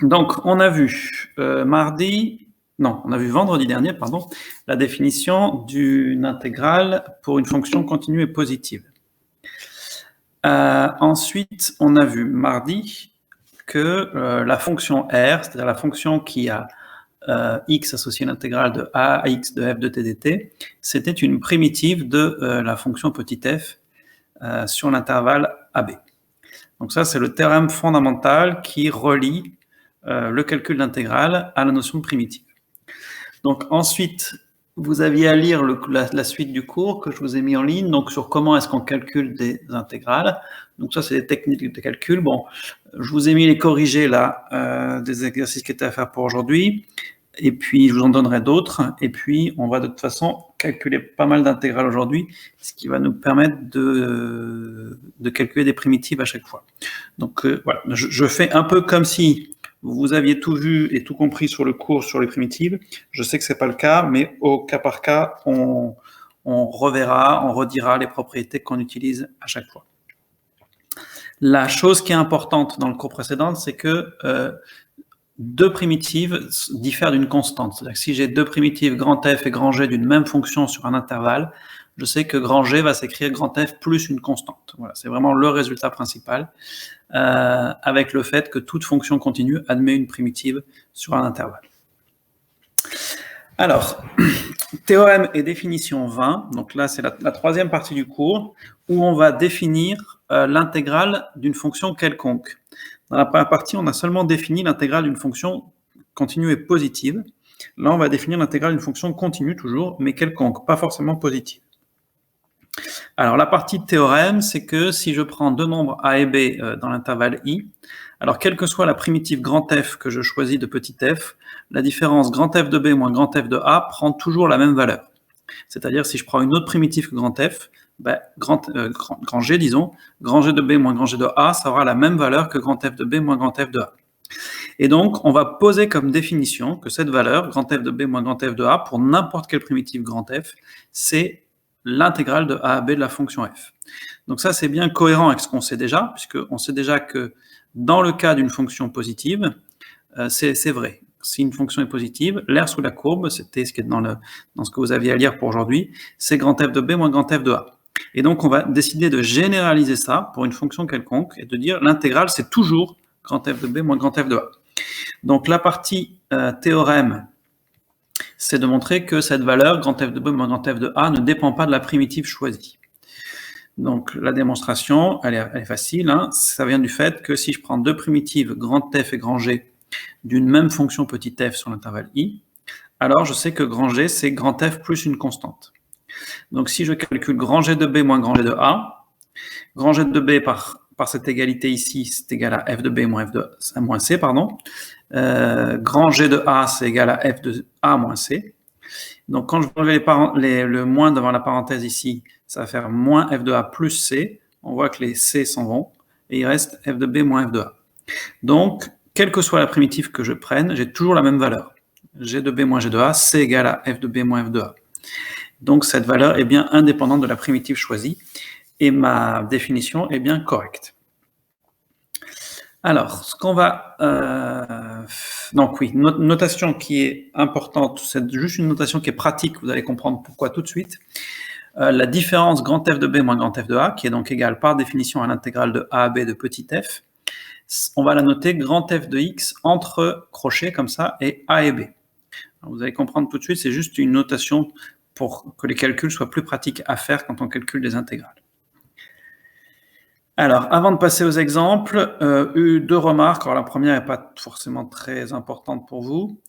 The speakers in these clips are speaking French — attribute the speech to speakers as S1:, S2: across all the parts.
S1: Donc, on a vu on a vu vendredi dernier, pardon, la définition d'une intégrale pour une fonction continue et positive. Ensuite, on a vu mardi que la fonction R, c'est-à-dire la fonction qui a x associé à l'intégrale de a à x de f de t dt, c'était une primitive de la fonction petit f sur l'intervalle AB. Donc ça, c'est le théorème fondamental qui relie le calcul d'intégrale à la notion de primitive. Donc ensuite, vous aviez à lire la suite du cours que je vous ai mis en ligne, donc sur comment est-ce qu'on calcule des intégrales. Donc ça, c'est des techniques de calcul. Bon, je vous ai mis les corrigés là, des exercices qui étaient à faire pour aujourd'hui. Et puis, je vous en donnerai d'autres. Et puis, on va de toute façon calculer pas mal d'intégrales aujourd'hui, ce qui va nous permettre de calculer des primitives à chaque fois. Donc, voilà, je fais un peu comme si vous aviez tout vu et tout compris sur le cours sur les primitives. Je sais que c'est pas le cas, mais au cas par cas, on reverra, on redira les propriétés qu'on utilise à chaque fois. La chose qui est importante dans le cours précédent, c'est que deux primitives diffèrent d'une constante. C'est-à-dire que si j'ai deux primitives grand F et grand G d'une même fonction sur un intervalle, je sais que grand G va s'écrire grand F plus une constante. Voilà, c'est vraiment le résultat principal, avec le fait que toute fonction continue admet une primitive sur un intervalle. Alors, théorème et définition 20, donc là c'est la troisième partie du cours, où on va définir l'intégrale d'une fonction quelconque. Dans la première partie, on a seulement défini l'intégrale d'une fonction continue et positive. Là, on va définir l'intégrale d'une fonction continue toujours, mais quelconque, pas forcément positive. Alors, la partie théorème, c'est que si je prends deux nombres a et b dans l'intervalle i, alors quelle que soit la primitive grand F que je choisis de petit f, la différence grand F de b moins grand F de a prend toujours la même valeur. C'est-à-dire, si je prends une autre primitive que grand F, grand G, disons, grand G de B moins grand G de A, ça aura la même valeur que grand F de B moins grand F de A. Et donc, on va poser comme définition que cette valeur, grand F de B moins grand F de A, pour n'importe quelle primitive grand F, c'est l'intégrale de A à B de la fonction f. Donc ça, c'est bien cohérent avec ce qu'on sait déjà, puisqu'on sait déjà que dans le cas d'une fonction positive, c'est vrai. Si une fonction est positive, l'aire sous la courbe, c'était ce qui est dans ce que vous aviez à lire pour aujourd'hui, c'est grand F de B moins grand F de A. Et donc, on va décider de généraliser ça pour une fonction quelconque et de dire l'intégrale, c'est toujours grand F de B moins grand F de A. Donc, la partie théorème, c'est de montrer que cette valeur, grand F de B moins grand F de A, ne dépend pas de la primitive choisie. Donc, la démonstration, elle est facile. Hein. Ça vient du fait que si je prends deux primitives, grand F et grand G, d'une même fonction petit f sur l'intervalle i, alors je sais que grand G, c'est grand F plus une constante. Donc, si je calcule grand G de B moins grand G de A, grand G de B par cette égalité ici, c'est égal à f de B moins f de A moins C, pardon. Grand G de A, c'est égal à f de A moins C. Donc, quand je vais enlever le moins devant la parenthèse ici, ça va faire moins f de A plus C. On voit que les C s'en vont, et il reste f de B moins f de A. Donc, quelle que soit la primitive que je prenne, j'ai toujours la même valeur. G de B moins G de A, c'est égal à f de B moins f de A. Donc, cette valeur est bien indépendante de la primitive choisie, et ma définition est bien correcte. Alors, ce qu'on va... donc oui, notation qui est importante, c'est juste une notation qui est pratique, vous allez comprendre pourquoi tout de suite. La différence grand F de B moins grand F de A, qui est donc égale par définition à l'intégrale de A à B de petit f, on va la noter grand F de x entre crochets comme ça et A et B. Alors, vous allez comprendre tout de suite, c'est juste une notation pour que les calculs soient plus pratiques à faire quand on calcule des intégrales. Alors, avant de passer aux exemples, deux remarques. Alors, la première n'est pas forcément très importante pour vous.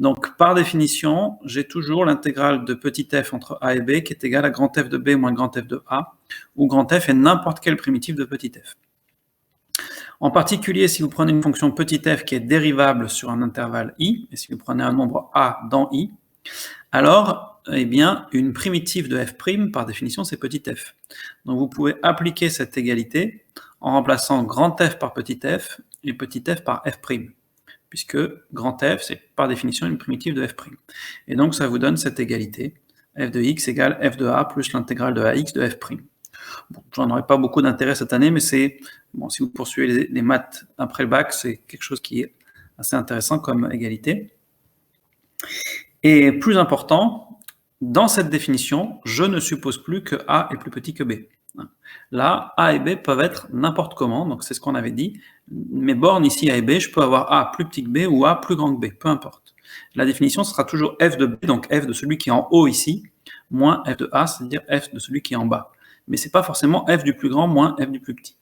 S1: Donc, par définition, j'ai toujours l'intégrale de petit f entre a et b qui est égale à grand F de b moins grand F de a, où grand F est n'importe quelle primitive de petit f. En particulier, si vous prenez une fonction petit f qui est dérivable sur un intervalle i, et si vous prenez un nombre a dans i, alors, eh bien, une primitive de f', par définition, c'est petit f. Donc, vous pouvez appliquer cette égalité en remplaçant grand f par petit f et petit f par f', puisque grand f, c'est par définition une primitive de f'. Et donc, ça vous donne cette égalité, f de x égale f de a plus l'intégrale de ax de f'. Bon, j'en aurai pas beaucoup d'intérêt cette année, mais c'est bon, si vous poursuivez les maths après le bac, c'est quelque chose qui est assez intéressant comme égalité. Et plus important, dans cette définition, je ne suppose plus que A est plus petit que B. Là, A et B peuvent être n'importe comment, donc c'est ce qu'on avait dit. Mes bornes ici A et B, je peux avoir A plus petit que B ou A plus grand que B, peu importe. La définition sera toujours f de B, donc f de celui qui est en haut ici, moins f de A, c'est-à-dire f de celui qui est en bas. Mais ce n'est pas forcément f du plus grand moins f du plus petit.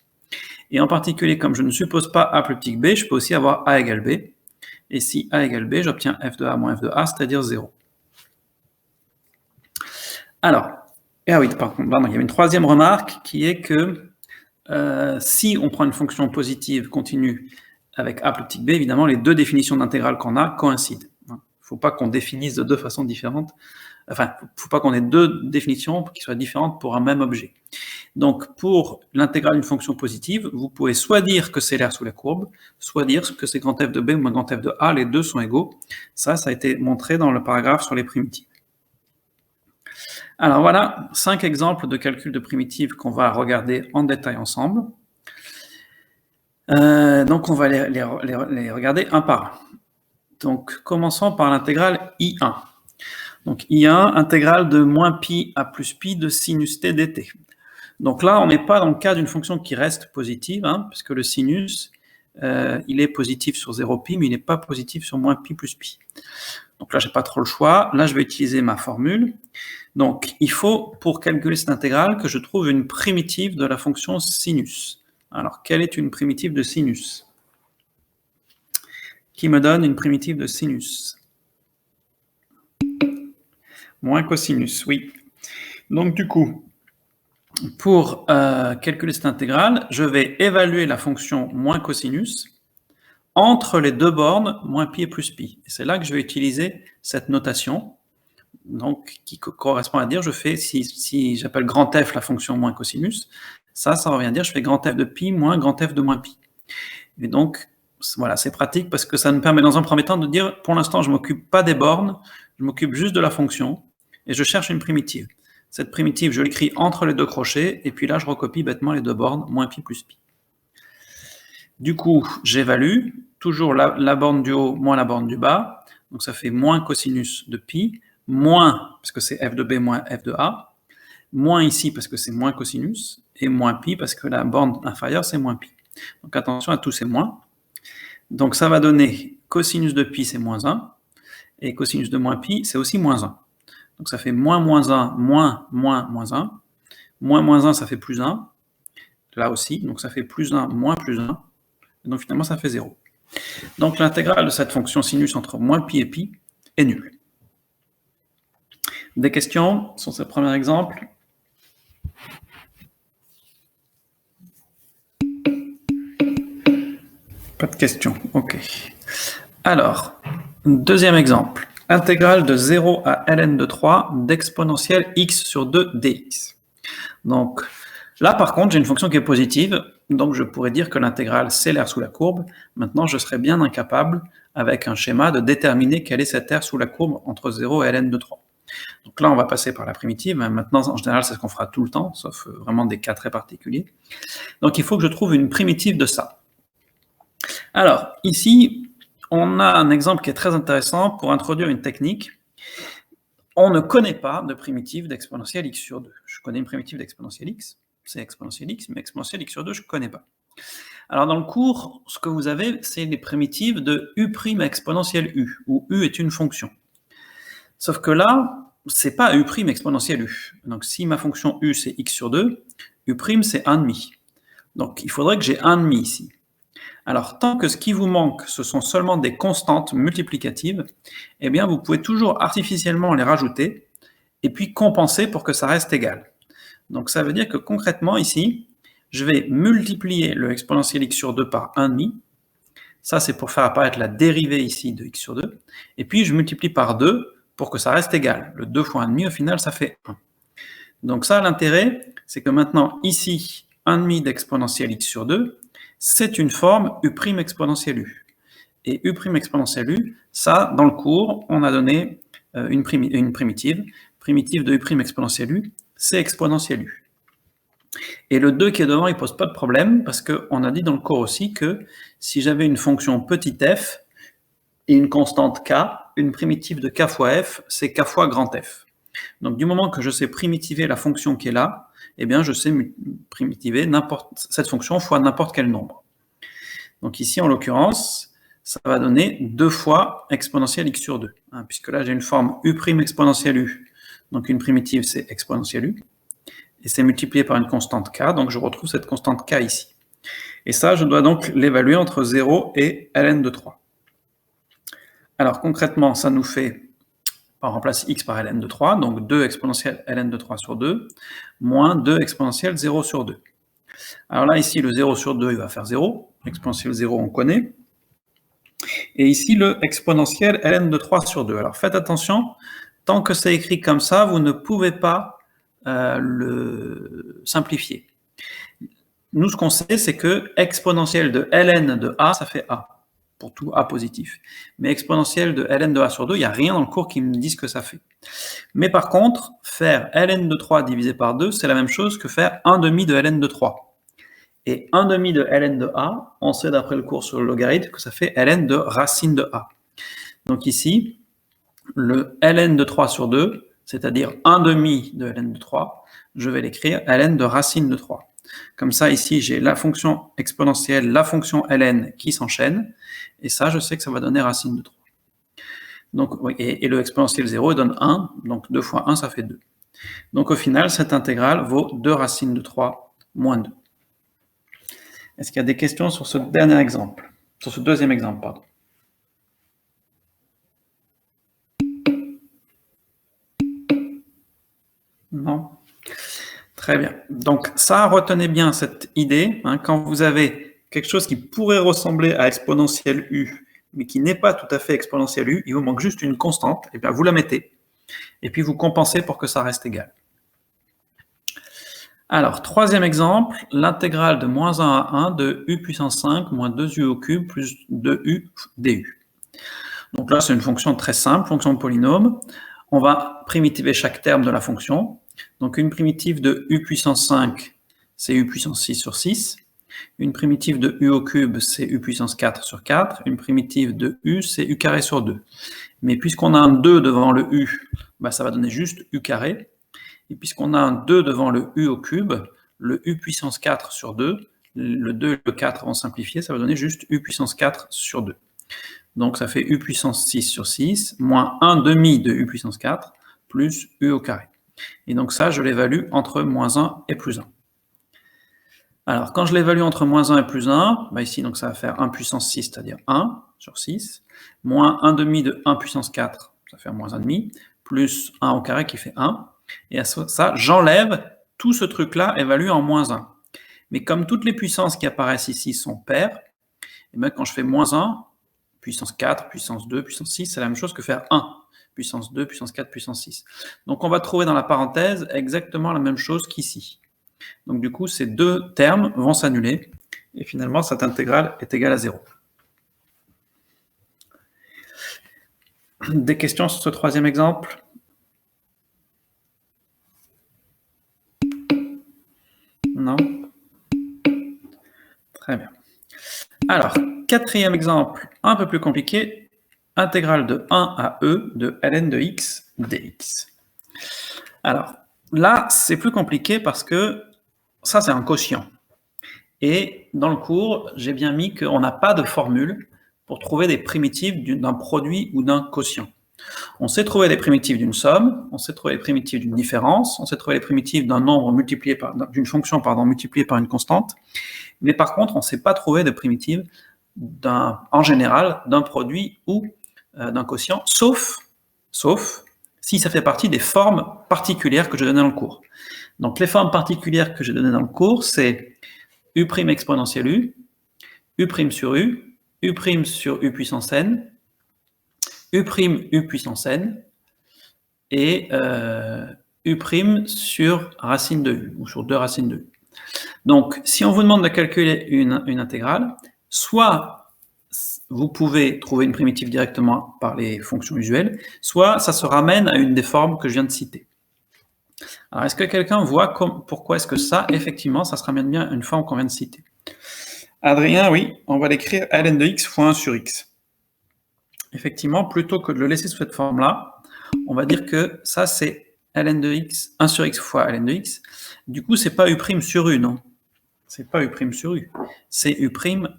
S1: Et en particulier, comme je ne suppose pas A plus petit que B, je peux aussi avoir A égale B. Et si A égale B, j'obtiens f de A moins f de A, c'est-à-dire 0. Alors, ah oui, pardon, il y a une troisième remarque qui est que si on prend une fonction positive continue avec A plus petit que B, évidemment, les deux définitions d'intégrale qu'on a coïncident. Il ne faut pas qu'on définisse de deux façons différentes. Enfin, il ne faut pas qu'on ait deux définitions qui soient différentes pour un même objet. Donc, pour l'intégrale d'une fonction positive, vous pouvez soit dire que c'est l'aire sous la courbe, soit dire que c'est grand F de B ou moins grand F de A, les deux sont égaux. Ça a été montré dans le paragraphe sur les primitives. Alors voilà, 5 exemples de calcul de primitives qu'on va regarder en détail ensemble. Donc on va les regarder un par un. Donc commençons par l'intégrale I1. Donc I1, intégrale de moins pi à plus pi de sinus t dt. Donc là, on n'est pas dans le cas d'une fonction qui reste positive, puisque le sinus, il est positif sur 0 pi, mais il n'est pas positif sur moins pi plus pi. Donc là, je n'ai pas trop le choix. Là, je vais utiliser ma formule. Donc, il faut, pour calculer cette intégrale, que je trouve une primitive de la fonction sinus. Alors, quelle est une primitive de sinus? Qui me donne une primitive de sinus? Moins cosinus, oui. Donc, du coup, pour calculer cette intégrale, je vais évaluer la fonction moins cosinus entre les deux bornes, moins pi et plus pi. Et c'est là que je vais utiliser cette notation, donc qui correspond à dire, je fais, si j'appelle grand F la fonction moins cosinus, ça revient à dire, je fais grand F de pi moins grand F de moins pi. Et donc, voilà, c'est pratique parce que ça me permet dans un premier temps de dire, pour l'instant, je ne m'occupe pas des bornes, je m'occupe juste de la fonction, et je cherche une primitive. Cette primitive, je l'écris entre les deux crochets, et puis là, je recopie bêtement les deux bornes, moins pi plus pi. Du coup, j'évalue, toujours la borne du haut moins la borne du bas, donc ça fait moins cosinus de pi, moins, parce que c'est f de b moins f de a, moins ici parce que c'est moins cosinus, et moins pi parce que la borne inférieure c'est moins pi. Donc attention à tous ces moins. Donc ça va donner cosinus de pi c'est moins 1, et cosinus de moins pi c'est aussi moins 1. Donc ça fait moins 1, moins 1, moins 1 ça fait plus 1, là aussi, donc ça fait plus 1 moins plus 1, et donc finalement ça fait 0. Donc l'intégrale de cette fonction sinus entre moins pi et pi est nulle. Des questions sur ce premier exemple? Pas de questions, ok. Alors, deuxième exemple. Intégrale de 0 à ln de 3 d'exponentielle x sur 2 dx. Donc là, par contre, j'ai une fonction qui est positive, donc je pourrais dire que l'intégrale, c'est l'aire sous la courbe. Maintenant, je serais bien incapable, avec un schéma, de déterminer quelle est cette aire sous la courbe entre 0 et ln de 3. Donc là, on va passer par la primitive. Maintenant, en général, c'est ce qu'on fera tout le temps, sauf vraiment des cas très particuliers. Donc il faut que je trouve une primitive de ça. Alors, ici, on a un exemple qui est très intéressant pour introduire une technique. On ne connaît pas de primitive d'exponentielle x sur 2. Je connais une primitive d'exponentielle x, c'est exponentielle x, mais exponentielle x sur 2, je ne connais pas. Alors dans le cours, ce que vous avez, c'est les primitives de u' exponentielle u, où u est une fonction. Sauf que là, c'est pas u' exponentielle u. Donc si ma fonction u c'est x sur 2, u' c'est 1,5. Donc il faudrait que j'ai 1,5 ici. Alors tant que ce qui vous manque, ce sont seulement des constantes multiplicatives, eh bien vous pouvez toujours artificiellement les rajouter, et puis compenser pour que ça reste égal. Donc ça veut dire que concrètement ici, je vais multiplier le exponentiel x sur 2 par 1,5. Ça c'est pour faire apparaître la dérivée ici de x sur 2. Et puis je multiplie par 2 pour que ça reste égal. Le 2 fois 1,5 au final ça fait 1. Donc ça l'intérêt, c'est que maintenant ici, 1,5 d'exponentielle x sur 2, c'est une forme u' exponentielle u. Et u' exponentielle u, ça dans le cours, on a donné une primitive de u' exponentielle u, c'est exponentielle u. Et le 2 qui est devant, il ne pose pas de problème, parce qu'on a dit dans le cours aussi que si j'avais une fonction petit f, et une constante k, une primitive de k fois f, c'est k fois grand F. Donc du moment que je sais primitiver la fonction qui est là, eh bien je sais primitiver cette fonction fois n'importe quel nombre. Donc ici, en l'occurrence, ça va donner 2 fois exponentielle x sur 2, hein, puisque là j'ai une forme u' exponentielle u, donc une primitive c'est exponentielle u, et c'est multiplié par une constante k, donc je retrouve cette constante k ici. Et ça, je dois donc l'évaluer entre 0 et ln de 3. Alors concrètement, ça nous fait, on remplace x par ln de 3, donc 2 exponentielle ln de 3 sur 2, moins 2 exponentielle 0 sur 2. Alors là, ici, le 0 sur 2, il va faire 0, exponentielle 0, on connaît. Et ici, le exponentielle ln de 3 sur 2. Alors faites attention, tant que c'est écrit comme ça, vous ne pouvez pas le simplifier. Nous, ce qu'on sait, c'est que exponentielle de ln de a, ça fait a, pour tout a positif. Mais exponentielle de ln de a sur 2, il n'y a rien dans le cours qui me dise que ça fait. Mais par contre, faire ln de 3 divisé par 2, c'est la même chose que faire 1 demi de ln de 3. Et 1 demi de ln de a, on sait d'après le cours sur le logarithme que ça fait ln de racine de a. Donc ici, le ln de 3 sur 2, c'est-à-dire 1 demi de ln de 3, je vais l'écrire ln de racine de 3. Comme ça, ici, j'ai la fonction exponentielle, la fonction ln qui s'enchaînent, et ça, je sais que ça va donner racine de 3. Donc, et le exponentiel 0 donne 1, donc 2 fois 1, ça fait 2. Donc au final, cette intégrale vaut 2 racines de 3 moins 2. Est-ce qu'il y a des questions sur ce dernier exemple, sur ce deuxième exemple, pardon? Non? Très bien. Donc ça, retenez bien cette idée, hein, quand vous avez quelque chose qui pourrait ressembler à exponentielle u, mais qui n'est pas tout à fait exponentielle u, il vous manque juste une constante, et bien vous la mettez, et puis vous compensez pour que ça reste égal. Alors, troisième exemple, l'intégrale de moins 1 à 1 de u puissance 5 moins 2u au cube plus 2u du. Donc là, c'est une fonction très simple, fonction de polynôme. On va primitiver chaque terme de la fonction. Donc une primitive de u puissance 5, c'est u puissance 6 sur 6. Une primitive de u au cube, c'est u puissance 4 sur 4. Une primitive de u, c'est u carré sur 2. Mais puisqu'on a un 2 devant le u, bah ça va donner juste u carré. Et puisqu'on a un 2 devant le u au cube, le u puissance 4 sur 2, le 2 et le 4 vont simplifier, ça va donner juste u puissance 4 sur 2. Donc ça fait u puissance 6 sur 6, moins 1 demi de u puissance 4, plus u au carré. Et donc ça, je l'évalue entre moins 1 et plus 1. Alors, quand je l'évalue entre moins 1 et plus 1, bah ici, donc ça va faire 1 puissance 6, c'est-à-dire 1 sur 6, moins 1 demi de 1 puissance 4, ça fait moins 1 demi, plus 1 au carré qui fait 1. Et à ça, j'enlève tout ce truc-là évalué en moins 1. Mais comme toutes les puissances qui apparaissent ici sont paires, et bien quand je fais moins 1, puissance 4, puissance 2, puissance 6, c'est la même chose que faire 1, puissance 2, puissance 4, puissance 6. Donc on va trouver dans la parenthèse exactement la même chose qu'ici. Donc du coup, ces deux termes vont s'annuler, et finalement, cette intégrale est égale à 0. Des questions sur ce troisième exemple ? Non? Très bien. Alors, quatrième exemple, un peu plus compliqué, intégrale de 1 à e de ln de x dx. Alors, là, c'est plus compliqué parce que ça, c'est un quotient. Et dans le cours, j'ai bien mis qu'on n'a pas de formule pour trouver des primitives d'un produit ou d'un quotient. On sait trouver les primitives d'une somme, on sait trouver les primitives d'une différence, on sait trouver les primitives d'un nombre multiplié par d'une fonction multipliée par une constante, mais par contre, on ne sait pas trouver de primitives en général d'un produit ou d'un quotient, sauf si ça fait partie des formes particulières que je donnais dans le cours. Donc les formes particulières que j'ai données dans le cours, c'est u' exponentielle u, u' sur u, u' sur u puissance n, u' puissance n, et u' sur racine de u, ou sur 2 racines de u. Donc, si on vous demande de calculer une intégrale, soit vous pouvez trouver une primitive directement par les fonctions usuelles, soit ça se ramène à une des formes que je viens de citer. Alors, est-ce que quelqu'un voit pourquoi est-ce que ça, effectivement, ça se ramène bien à une forme qu'on vient de citer? Adrien, oui, on va l'écrire ln de x fois 1 sur x. effectivement, plutôt que de le laisser sous cette forme-là, on va dire que ça, c'est ln de x, 1 sur x fois ln de x. Du coup, c'est pas u' sur u, non. C'est pas u' sur u. C'est u'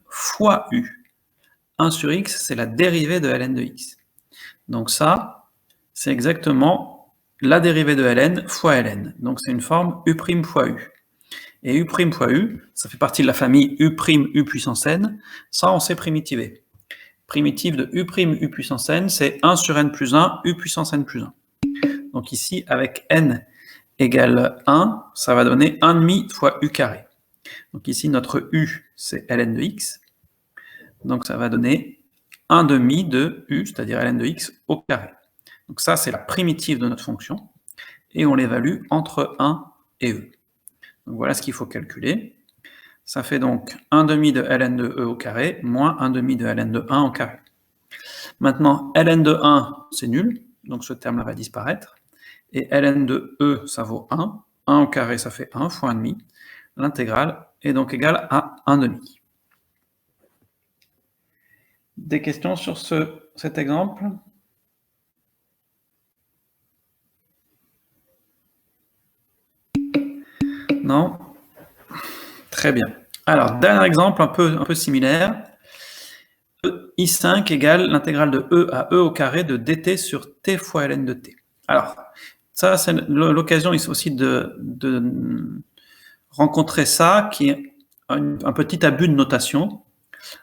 S1: fois u. 1 sur x, c'est la dérivée de ln de x. Donc ça, c'est exactement la dérivée de ln fois ln. Donc c'est une forme u' fois u. Et u' fois u, ça fait partie de la famille u' u puissance n. Ça, on sait primitiver. Primitive de u' u puissance n, c'est 1 sur n plus 1, u puissance n plus 1. Donc ici, avec n égale 1, ça va donner 1,5 fois u carré. Donc ici, notre u, c'est ln de x. Donc ça va donner 1,5 de u, c'est-à-dire ln de x au carré. Donc ça, c'est la primitive de notre fonction. Et on l'évalue entre 1 et e. Donc voilà ce qu'il faut calculer. Ça fait donc 1,5 de ln de e au carré, moins 1,5 de ln de 1 au carré. Maintenant, ln de 1, c'est nul, donc ce terme-là va disparaître. Et ln de e, ça vaut 1. 1 au carré, ça fait 1 fois 1,5. L'intégrale est donc égale à 1,5. Des questions sur cet exemple? Non? Très bien. Alors, dernier exemple un peu similaire. I5 égale l'intégrale de e à e au carré de dt sur t fois ln de t. Alors, ça, c'est l'occasion aussi de rencontrer ça, qui est un petit abus de notation.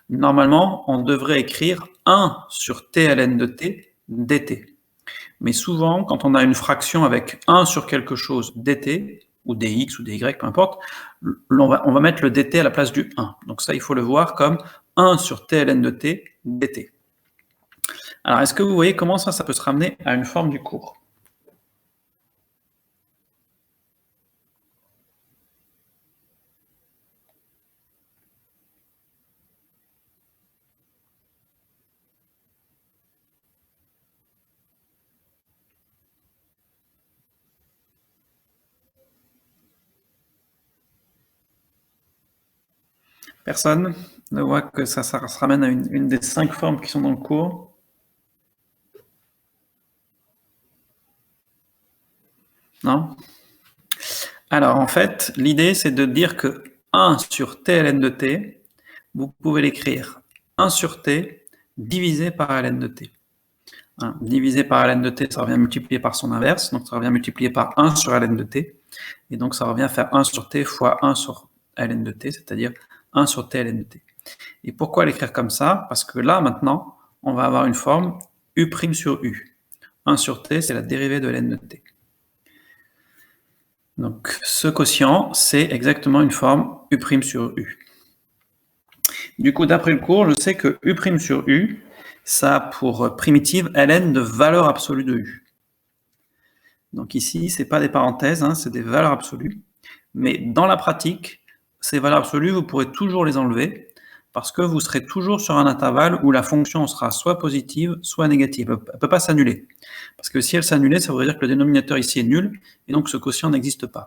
S1: Normalement, on devrait écrire 1 sur t ln de t dt. Mais souvent, quand on a une fraction avec 1 sur quelque chose dt, ou dx ou dy, peu importe, on va mettre le dt à la place du 1. Donc ça, il faut le voir comme 1 sur t ln de t dt. Alors, est-ce que vous voyez comment ça peut se ramener à une forme du cours? Personne ne voit que ça se ramène à une des 5 formes qui sont dans le cours? Non? Alors, en fait, l'idée, c'est de dire que 1 sur t ln de t, vous pouvez l'écrire 1 sur t divisé par ln de t. Divisé par ln de t, ça revient multiplier par son inverse, donc ça revient multiplier par 1 sur ln de t, et donc ça revient faire 1 sur t fois 1 sur ln de t, c'est-à-dire 1 sur t ln de t. Et pourquoi l'écrire comme ça? Parce que là, maintenant, on va avoir une forme u' sur u. 1 sur t, c'est la dérivée de ln de t. Donc ce quotient, c'est exactement une forme u' sur u. Du coup, d'après le cours, je sais que u' sur u, ça a pour primitive ln de valeur absolue de u. Donc ici, ce n'est pas des parenthèses, hein, c'est des valeurs absolues. Mais dans la pratique, ces valeurs absolues, vous pourrez toujours les enlever parce que vous serez toujours sur un intervalle où la fonction sera soit positive, soit négative. Elle ne peut pas s'annuler. Parce que si elle s'annulait, ça voudrait dire que le dénominateur ici est nul, et donc ce quotient n'existe pas.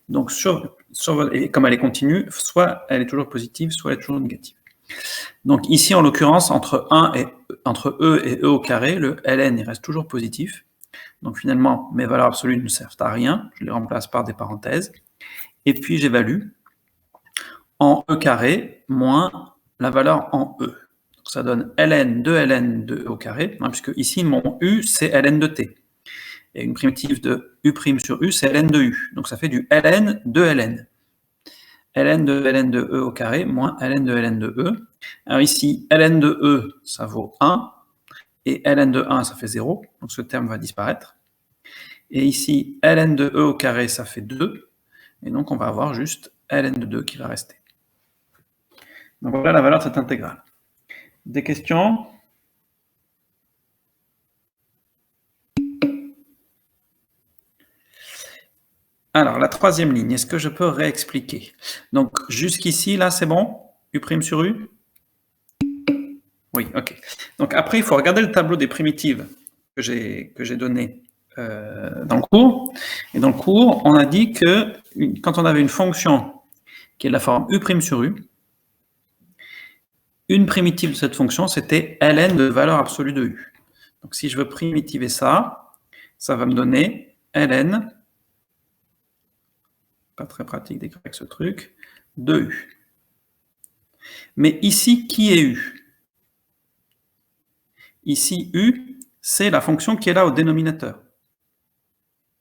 S1: Donc, et comme elle est continue, soit elle est toujours positive, soit elle est toujours négative. Donc ici, en l'occurrence, entre e et e au carré, le ln il reste toujours positif. Donc finalement, mes valeurs absolues ne servent à rien, je les remplace par des parenthèses. Et puis j'évalue en e carré moins la valeur en e. Donc ça donne ln de e au carré, hein, puisque ici mon u c'est ln de t. Et une primitive de u' sur u c'est ln de u. Donc ça fait du ln de ln. ln de e au carré moins ln de e. Alors ici, ln de e, ça vaut 1, et ln de 1, ça fait 0, donc ce terme va disparaître. Et ici, ln de e au carré, ça fait 2, et donc on va avoir juste ln de 2 qui va rester. Donc voilà la valeur de cette intégrale. Des questions? Alors, la troisième ligne, est-ce que je peux réexpliquer? Donc, jusqu'ici, là, c'est bon? U' sur U? Oui, ok. Donc après, il faut regarder le tableau des primitives que j'ai donné dans le cours. Et dans le cours, on a dit que quand on avait une fonction qui est de la forme U' sur U une primitive de cette fonction, c'était ln de valeur absolue de u. Donc si je veux primitiver ça, ça va me donner ln, pas très pratique d'écrire avec ce truc, de u. Mais ici, qui est u? Ici, u, c'est la fonction qui est là au dénominateur.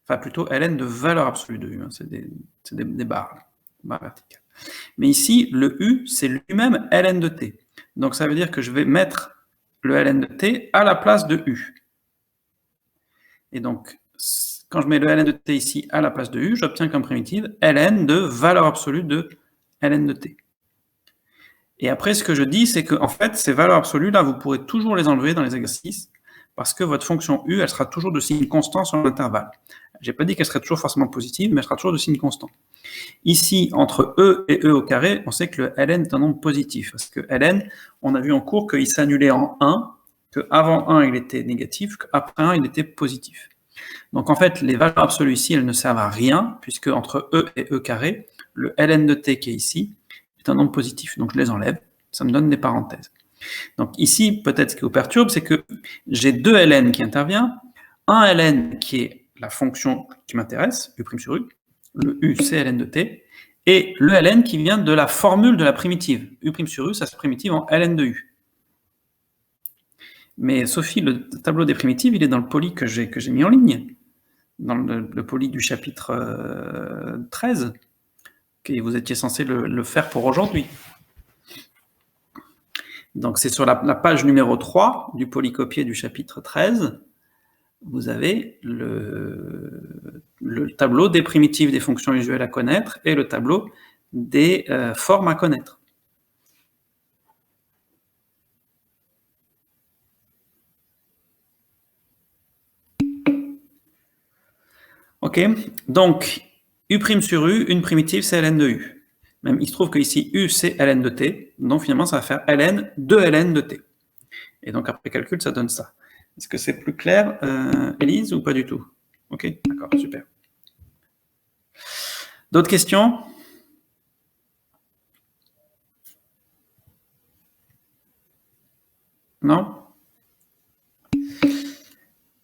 S1: Enfin, plutôt ln de valeur absolue de u, hein, c'est des barres verticales. Mais ici, le u, c'est lui-même ln de t. Donc ça veut dire que je vais mettre le ln de t à la place de u. Et donc, quand je mets le ln de t ici à la place de u, j'obtiens comme primitive ln de valeur absolue de ln de t. Et après, ce que je dis, c'est que en fait, ces valeurs absolues, là, vous pourrez toujours les enlever dans les exercices, parce que votre fonction u, elle sera toujours de signe constant sur l'intervalle. J'ai pas dit qu'elle serait toujours forcément positive, mais elle sera toujours de signe constant. Ici, entre e et e au carré, on sait que le ln est un nombre positif, parce que ln, on a vu en cours qu'il s'annulait en 1, qu'avant 1, il était négatif, qu'après 1, il était positif. Donc en fait, les valeurs absolues ici, elles ne servent à rien, puisque entre e et e carré, le ln de t qui est ici est un nombre positif. Donc je les enlève, ça me donne des parenthèses. Donc ici, peut-être ce qui vous perturbe, c'est que j'ai deux ln qui interviennent, un ln qui est la fonction qui m'intéresse, u' sur u, le u c'est ln de t, et le ln qui vient de la formule de la primitive. U' sur u, ça se primitive en ln de u. Mais Sophie, le tableau des primitives, il est dans le poly que j'ai mis en ligne, dans le poly du chapitre 13, que vous étiez censé le faire pour aujourd'hui. Donc c'est sur la page numéro 3 du polycopier du chapitre 13, vous avez le tableau des primitives des fonctions usuelles à connaître et le tableau des formes à connaître. Ok, donc u' sur u, une primitive, c'est ln de u. Même il se trouve que ici u c'est ln de t, donc finalement ça va faire ln de ln de t. Et donc après calcul, ça donne ça. Est-ce que c'est plus clair, Élise, ou pas du tout? Ok, d'accord, super. D'autres questions? Non?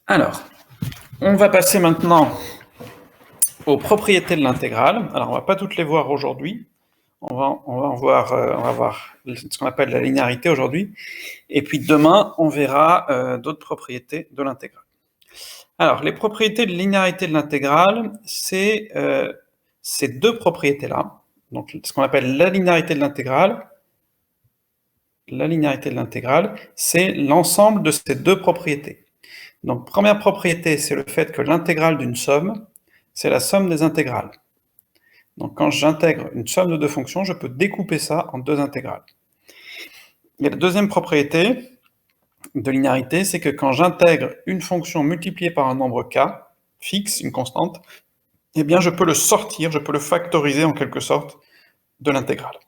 S1: Alors, on va passer maintenant aux propriétés de l'intégrale. Alors, on ne va pas toutes les voir aujourd'hui. On va voir ce qu'on appelle la linéarité aujourd'hui. Et puis demain, on verra d'autres propriétés de l'intégrale. Alors, les propriétés de linéarité de l'intégrale, c'est ces deux propriétés-là. Donc, ce qu'on appelle la linéarité de l'intégrale. La linéarité de l'intégrale, c'est l'ensemble de ces deux propriétés. Donc, première propriété, c'est le fait que l'intégrale d'une somme, c'est la somme des intégrales. Donc, quand j'intègre une somme de deux fonctions, je peux découper ça en deux intégrales. Et la deuxième propriété de linéarité, c'est que quand j'intègre une fonction multipliée par un nombre k, fixe, une constante, eh bien, je peux le sortir, je peux le factoriser en quelque sorte de l'intégrale.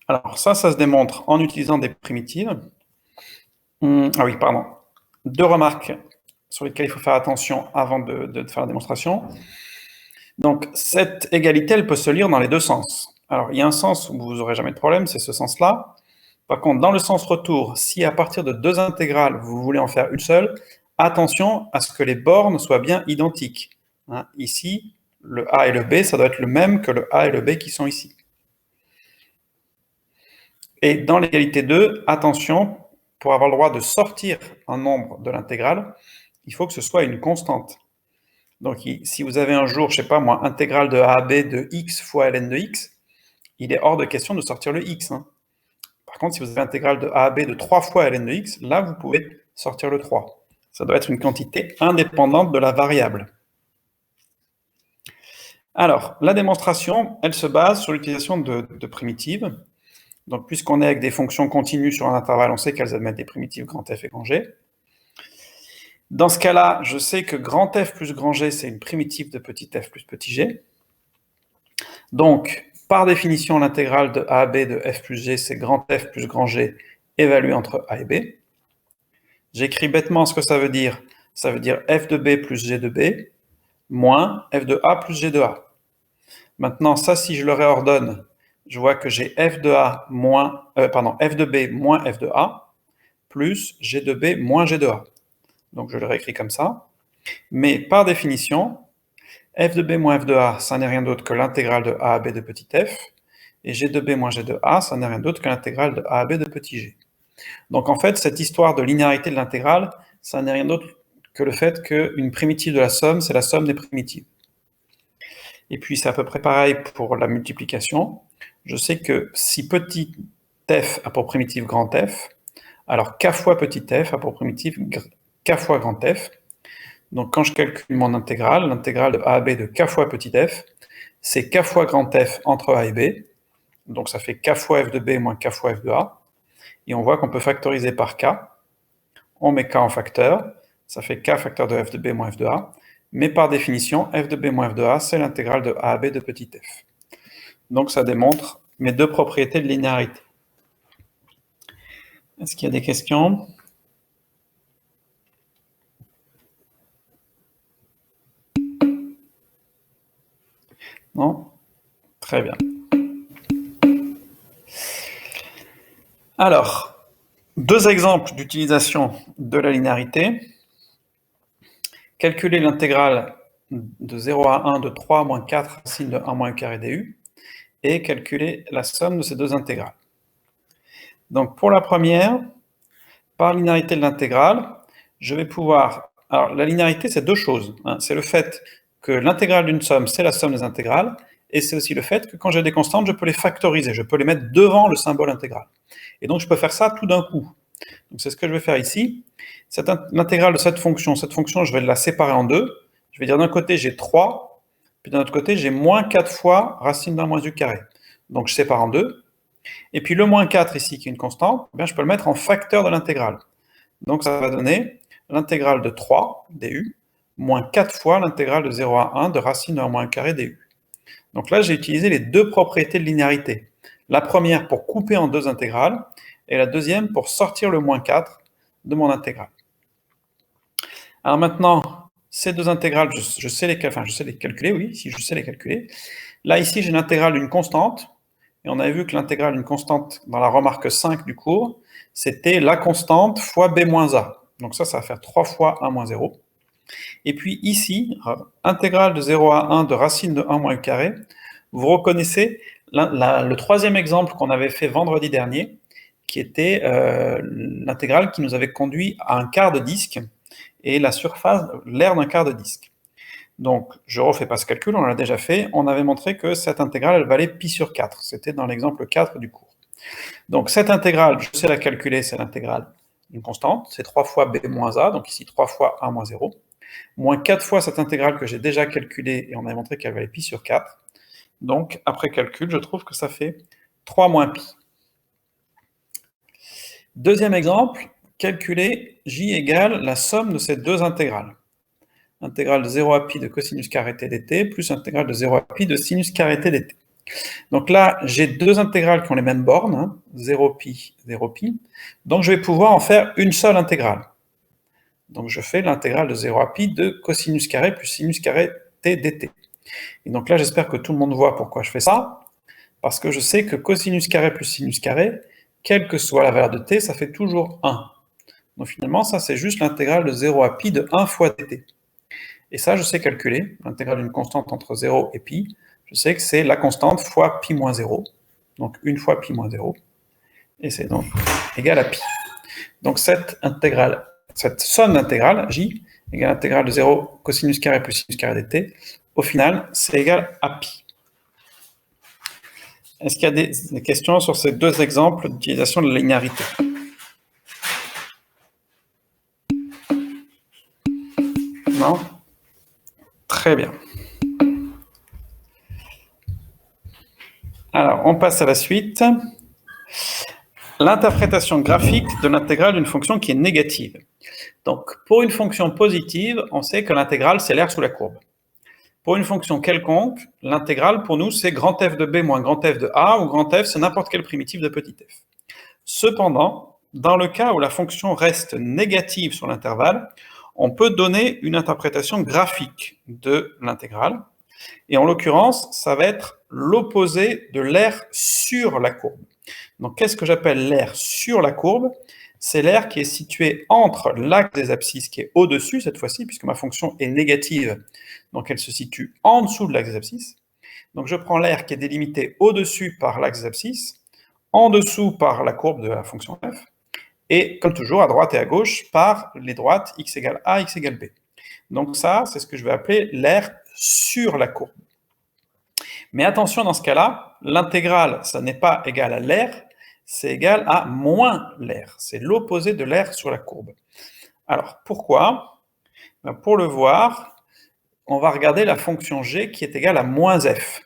S1: Alors, ça se démontre en utilisant des primitives. Ah oui, pardon. Deux remarques sur lesquelles il faut faire attention avant de faire la démonstration. Donc, cette égalité, elle peut se lire dans les deux sens. Alors, il y a un sens où vous n'aurez jamais de problème, c'est ce sens-là. Par contre, dans le sens retour, si à partir de deux intégrales, vous voulez en faire une seule, attention à ce que les bornes soient bien identiques. Hein, ici, le a et le b, ça doit être le même que le a et le b qui sont ici. Et dans l'égalité 2, attention, pour avoir le droit de sortir un nombre de l'intégrale, il faut que ce soit une constante. Donc, si vous avez un jour, je ne sais pas moi, intégrale de a à b de x fois ln de x, il est hors de question de sortir le x. Hein. Par contre, si vous avez intégrale de a à b de 3 fois ln de x, là, vous pouvez sortir le 3. Ça doit être une quantité indépendante de la variable. Alors, la démonstration, elle se base sur l'utilisation de primitives. Donc, puisqu'on est avec des fonctions continues sur un intervalle, on sait qu'elles admettent des primitives grand F et grand G. Dans ce cas-là, je sais que grand F plus grand G, c'est une primitive de petit f plus petit g. Donc, par définition, l'intégrale de a à b de f plus g, c'est grand F plus grand G évalué entre a et b. J'écris bêtement ce que ça veut dire. Ça veut dire f de b plus g de b moins f de a plus g de a. Maintenant, ça, si je le réordonne, je vois que j'ai f de a moins, f de b moins f de a, plus g de b moins g de a. Donc je le réécris comme ça. Mais par définition, f de b moins f de a, ça n'est rien d'autre que l'intégrale de a à b de petit f, et g de b moins g de a, ça n'est rien d'autre que l'intégrale de a à b de petit g. Donc en fait, cette histoire de linéarité de l'intégrale, ça n'est rien d'autre que le fait qu'une primitive de la somme, c'est la somme des primitives. Et puis c'est à peu près pareil pour la multiplication. Je sais que si petit f a pour primitive grand f, alors k fois petit f a pour primitive k fois grand f. Donc quand je calcule mon intégrale, l'intégrale de a à b de k fois petit f, c'est k fois grand f entre a et b. Donc ça fait k fois f de b moins k fois f de a. Et on voit qu'on peut factoriser par k. On met k en facteur, ça fait k facteur de f de b moins f de a. Mais par définition, f de b moins f de a, c'est l'intégrale de a à b de petit f. Donc ça démontre mes deux propriétés de linéarité. Est-ce qu'il y a des questions? Non? Très bien. Alors, deux exemples d'utilisation de la linéarité. Calculer l'intégrale de 0 à 1 de 3 moins 4 racine de 1 moins u carré du, et calculer la somme de ces deux intégrales. Donc pour la première, par linéarité de l'intégrale, je vais pouvoir... Alors la linéarité, c'est deux choses. Hein. C'est le fait que l'intégrale d'une somme, c'est la somme des intégrales, et c'est aussi le fait que quand j'ai des constantes, je peux les factoriser, je peux les mettre devant le symbole intégral. Et donc je peux faire ça tout d'un coup. Donc c'est ce que je vais faire ici. L'intégrale de cette fonction, je vais la séparer en deux. Je vais dire d'un côté j'ai 3, puis d'un autre côté j'ai moins 4 fois racine d'un moins u carré. Donc je sépare en deux. Et puis le moins 4 ici, qui est une constante, eh bien, je peux le mettre en facteur de l'intégrale. Donc ça va donner l'intégrale de 3 du moins 4 fois l'intégrale de 0 à 1 de racine de 1 moins u carré du. Donc là, j'ai utilisé les deux propriétés de linéarité. La première pour couper en deux intégrales, et la deuxième pour sortir le moins 4 de mon intégrale. Alors maintenant, ces deux intégrales, je sais les calculer, oui, si je sais les calculer. Là, ici, j'ai l'intégrale d'une constante, et on avait vu que l'intégrale d'une constante, dans la remarque 5 du cours, c'était la constante fois b moins a. Donc ça va faire 3 fois 1 moins 0. Et puis ici, intégrale de 0 à 1 de racine de 1 moins u carré, vous reconnaissez le troisième exemple qu'on avait fait vendredi dernier, qui était l'intégrale qui nous avait conduit à un quart de disque, et la surface, l'aire d'un quart de disque. Donc, je ne refais pas ce calcul, on l'a déjà fait, on avait montré que cette intégrale, elle valait pi sur 4, c'était dans l'exemple 4 du cours. Donc, cette intégrale, je sais la calculer, c'est l'intégrale d'une constante, c'est 3 fois b moins a, donc ici 3 fois 1 moins 0, moins 4 fois cette intégrale que j'ai déjà calculée, et on avait montré qu'elle valait pi sur 4, donc, après calcul, je trouve que ça fait 3 moins pi. Deuxième exemple, calculer j égale la somme de ces deux intégrales. Intégrale de 0 à pi de cosinus carré t dt, plus intégrale de 0 à pi de sinus carré t dt. Donc là, j'ai deux intégrales qui ont les mêmes bornes, hein, 0 pi, 0 pi. Donc je vais pouvoir en faire une seule intégrale. Donc je fais l'intégrale de 0 à pi de cosinus carré plus sinus carré t dt. Et donc là, j'espère que tout le monde voit pourquoi je fais ça, parce que je sais que cosinus carré plus sinus carré, quelle que soit la valeur de t, ça fait toujours 1. Donc finalement, ça c'est juste l'intégrale de 0 à pi de 1 fois dt. Et ça, je sais calculer, l'intégrale d'une constante entre 0 et pi, je sais que c'est la constante fois pi moins 0, donc 1 fois pi moins 0, et c'est donc égal à pi. Donc cette intégrale, cette somme d'intégrales, j, égale l'intégrale de 0 cosinus carré plus sinus carré dt, au final, c'est égal à pi. Est-ce qu'il y a des questions sur ces deux exemples d'utilisation de la linéarité? Non? Très bien. Alors, on passe à la suite. L'interprétation graphique de l'intégrale d'une fonction qui est négative. Donc, pour une fonction positive, on sait que l'intégrale, c'est l'aire sous la courbe. Pour une fonction quelconque, l'intégrale, pour nous, c'est grand f de b moins grand f de a, où grand f, c'est n'importe quelle primitive de petit f. Cependant, dans le cas où la fonction reste négative sur l'intervalle, on peut donner une interprétation graphique de l'intégrale. Et en l'occurrence, ça va être l'opposé de l'air sur la courbe. Donc, qu'est-ce que j'appelle l'air sur la courbe? C'est l'air qui est situé entre l'axe des abscisses, qui est au-dessus cette fois-ci, puisque ma fonction est négative, donc elle se situe en dessous de l'axe des abscisses. Donc, je prends l'air qui est délimité au-dessus par l'axe des abscisses, en dessous par la courbe de la fonction f, et comme toujours, à droite et à gauche, par les droites x égale a, x égale b. Donc ça, c'est ce que je vais appeler l'air sur la courbe. Mais attention, dans ce cas-là, l'intégrale, ça n'est pas égal à l'air, c'est égal à moins l'air. C'est l'opposé de l'air sur la courbe. Alors, pourquoi? Pour le voir, on va regarder la fonction g qui est égale à moins f.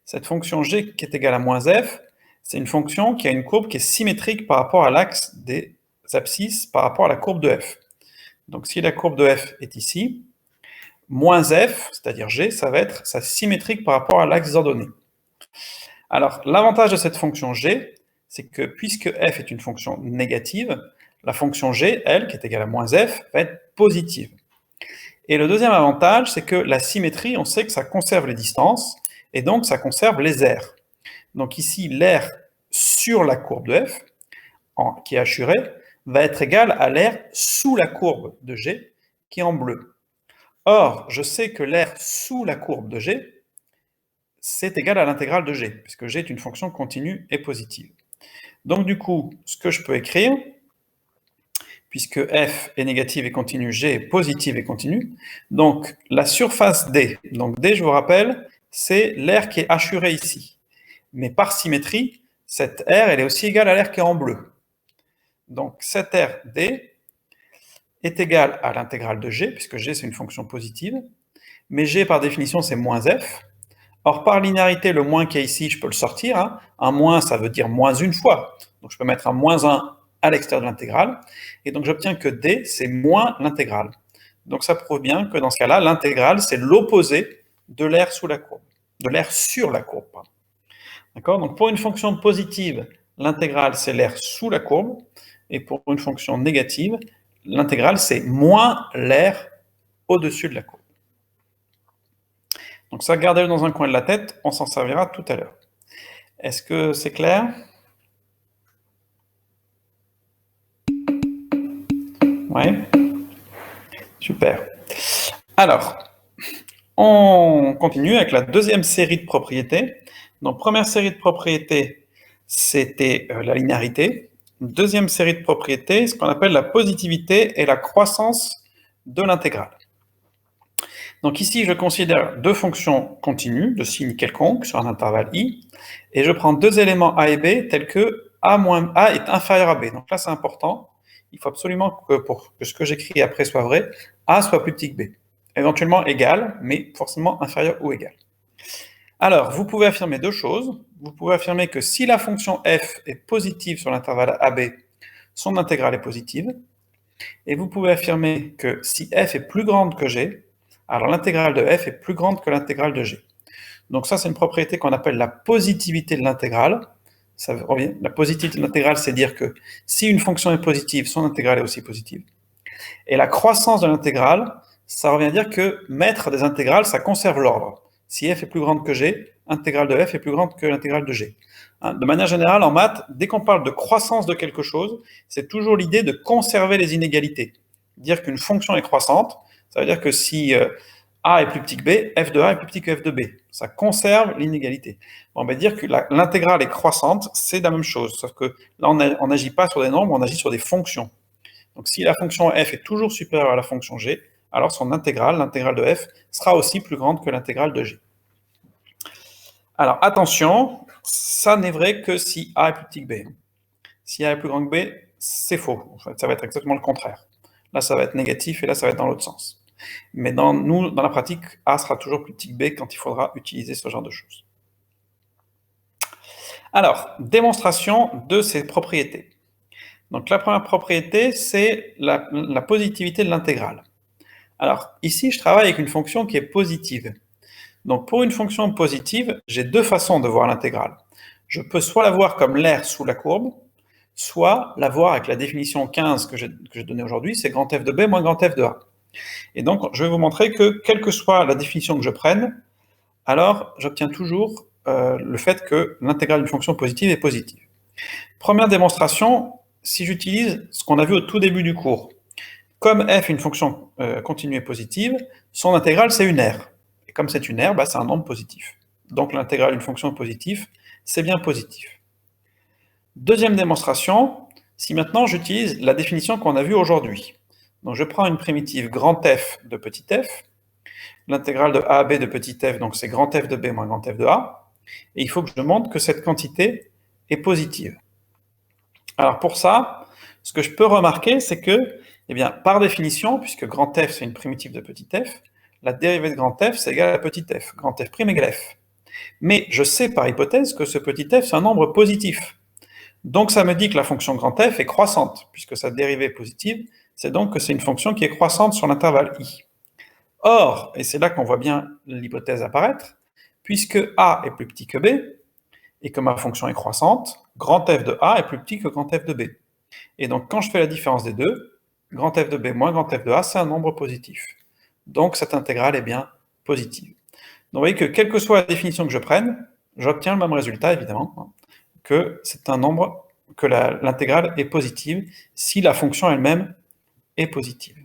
S1: Cette fonction g qui est égale à moins f, c'est une fonction qui a une courbe qui est symétrique par rapport à l'axe des abscisses par rapport à la courbe de f. Donc si la courbe de f est ici, moins f, c'est-à-dire g, ça va être sa symétrique par rapport à l'axe des ordonnées. Alors l'avantage de cette fonction g, c'est que puisque f est une fonction négative, la fonction g, elle, qui est égale à moins f, va être positive. Et le deuxième avantage, c'est que la symétrie, on sait que ça conserve les distances, et donc ça conserve les aires. Donc ici, l'air sur la courbe de f, qui est assuré, va être égal à l'air sous la courbe de g, qui est en bleu. Or, je sais que l'air sous la courbe de g, c'est égal à l'intégrale de g, puisque g est une fonction continue et positive. Donc du coup, ce que je peux écrire, puisque f est négative et continue, g est positive et continue, donc la surface d, donc d, je vous rappelle, c'est l'air qui est assuré ici. Mais par symétrie, cette R, elle est aussi égale à l'air qui est en bleu. Donc cette R d est égale à l'intégrale de g, puisque g c'est une fonction positive, mais g par définition c'est moins f. Or par linéarité, le moins qui est ici, je peux le sortir. Hein. Un moins, ça veut dire moins une fois. Donc je peux mettre un moins 1 à l'extérieur de l'intégrale. Et donc j'obtiens que d, c'est moins l'intégrale. Donc ça prouve bien que dans ce cas-là, l'intégrale, c'est l'opposé de l'air sous la courbe, de l'air sur la courbe. D'accord? Donc pour une fonction positive, l'intégrale, c'est l'air sous la courbe. Et pour une fonction négative, l'intégrale, c'est moins l'air au-dessus de la courbe. Donc ça, gardez-le dans un coin de la tête, on s'en servira tout à l'heure. Est-ce que c'est clair? Oui? Super. Alors, on continue avec la deuxième série de propriétés. Donc, première série de propriétés, c'était la linéarité. Deuxième série de propriétés, ce qu'on appelle la positivité et la croissance de l'intégrale. Donc ici, je considère deux fonctions continues de signe quelconque sur un intervalle i, et je prends deux éléments a et b tels que a est inférieur à b. Donc là, c'est important. Il faut absolument que pour que ce que j'écris après soit vrai, a soit plus petit que b. Éventuellement égal, mais forcément inférieur ou égal. Alors, vous pouvez affirmer deux choses. Vous pouvez affirmer que si la fonction f est positive sur l'intervalle ab, son intégrale est positive. Et vous pouvez affirmer que si f est plus grande que g, alors l'intégrale de f est plus grande que l'intégrale de g. Donc ça, c'est une propriété qu'on appelle la positivité de l'intégrale. La positivité de l'intégrale, c'est dire que si une fonction est positive, son intégrale est aussi positive. Et la croissance de l'intégrale, ça revient à dire que mettre des intégrales, ça conserve l'ordre. Si f est plus grande que g, l'intégrale de f est plus grande que l'intégrale de g. De manière générale, en maths, dès qu'on parle de croissance de quelque chose, c'est toujours l'idée de conserver les inégalités. Dire qu'une fonction est croissante, ça veut dire que si a est plus petit que b, f de a est plus petit que f de b. Ça conserve l'inégalité. On va dire que l'intégrale est croissante, c'est la même chose, sauf que là, on n'agit pas sur des nombres, on agit sur des fonctions. Donc si la fonction f est toujours supérieure à la fonction g, alors son intégrale, l'intégrale de f, sera aussi plus grande que l'intégrale de g. Alors attention, ça n'est vrai que si a est plus petit que b. Si a est plus grand que b, c'est faux. En fait, ça va être exactement le contraire. Là, ça va être négatif et là, ça va être dans l'autre sens. Mais dans la pratique, a sera toujours plus petit que b quand il faudra utiliser ce genre de choses. Alors, démonstration de ces propriétés. Donc la première propriété, c'est la positivité de l'intégrale. Alors ici, je travaille avec une fonction qui est positive. Donc pour une fonction positive, j'ai deux façons de voir l'intégrale. Je peux soit la voir comme l'air sous la courbe, soit la voir avec la définition 15 que j'ai donnée aujourd'hui, c'est grand f de b moins grand f de a. Et donc je vais vous montrer que quelle que soit la définition que je prenne, alors j'obtiens toujours le fait que l'intégrale d'une fonction positive est positive. Première démonstration, si j'utilise ce qu'on a vu au tout début du cours. Comme f est une fonction continue et positive, son intégrale c'est une r. Et comme c'est une r, bah, c'est un nombre positif. Donc l'intégrale d'une fonction positive, c'est bien positif. Deuxième démonstration, si maintenant j'utilise la définition qu'on a vue aujourd'hui. Donc je prends une primitive grand F de petit f, l'intégrale de a à b de petit f, donc c'est grand F de b moins grand F de a, et il faut que je montre que cette quantité est positive. Alors pour ça, ce que je peux remarquer, c'est que, eh bien, par définition, puisque grand F c'est une primitive de petit f, la dérivée de grand F c'est égal à petit f, grand F' égale f. Mais je sais par hypothèse que ce petit f c'est un nombre positif. Donc ça me dit que la fonction grand F est croissante, puisque sa dérivée est positive, c'est donc que c'est une fonction qui est croissante sur l'intervalle i. Or, et c'est là qu'on voit bien l'hypothèse apparaître, puisque a est plus petit que b, et que ma fonction est croissante, grand F de a est plus petit que grand F de b. Et donc quand je fais la différence des deux, grand F de b moins grand F de a, c'est un nombre positif. Donc cette intégrale est bien positive. Donc vous voyez que quelle que soit la définition que je prenne, j'obtiens le même résultat évidemment, que c'est un nombre, que l'intégrale est positive si la fonction elle-même est positive.